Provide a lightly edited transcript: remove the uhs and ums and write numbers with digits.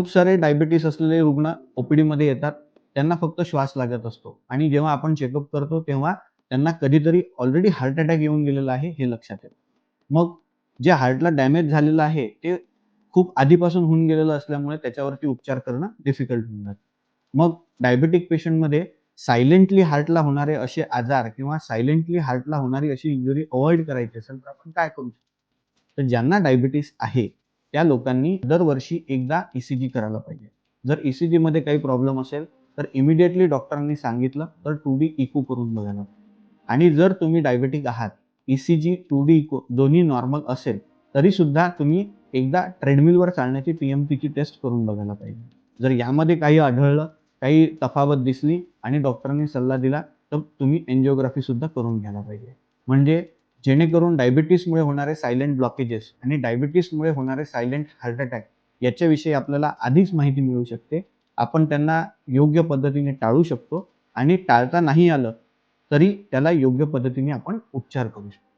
खूप सारे डायबिटीस असलेले रुग्ण ओपीडी मध्ये येतात. त्यांना फक्त श्वास लागत असतो आणि जेव्हा आपण चेकअप करतो तेव्हा त्यांना कधीतरी ऑलरेडी हार्ट अटॅक येऊन गेलेला आहे हे लक्षात येतं. मग जे हार्टला डॅमेज झालेलं आहे ते खूप आधीपासून होऊन गेलेलं असल्यामुळे त्याच्यावरती उपचार करणं डिफिकल्ट होऊन जातं. मग डायबिटिक पेशंटमध्ये सायलेंटली हार्टला होणारे असे आजार किंवा सायलेंटली हार्टला होणारी अशी इंजुरी अव्हॉइड करायची असेल तर आपण काय करू शकतो? तर ज्यांना डायबिटीस आहे त्या लोकांनी दरवर्षी एकदा ईसीजी करायला पाहिजे. जर ईसीजी मध्ये काही प्रॉब्लेम असेल तर इमिडिएटली डॉक्टरांनी सांगितलं तर 2D इको करून बघायला. आणि जर तुम्ही डायबिटिक आहात, ईसीजी, 2D इको दोन्ही नॉर्मल असेल तरी सुद्धा तुम्ही एकदा ट्रेडमिलवर चालण्याची पीएमटीची टेस्ट करून बघायला पाहिजे. जर यामध्ये काही आढळलं, काही तफावत दिसली आणि डॉक्टरांनी सल्ला दिला तर तुम्ही एंजिओग्राफी सुद्धा करून घ्यायला पाहिजे. म्हणजे जेणेकरून डायबिटीसमुळे होणारे सायलेंट ब्लॉकेजेस आणि डायबिटीसमुळे होणारे सायलेंट हार्ट अटॅक याच्याविषयी आपल्याला आधीच माहिती मिळू शकते. आपण त्यांना योग्य पद्धतीने टाळू शकतो आणि टाळता नाही आलं तरी त्याला योग्य पद्धतीने आपण उपचार करू शकतो.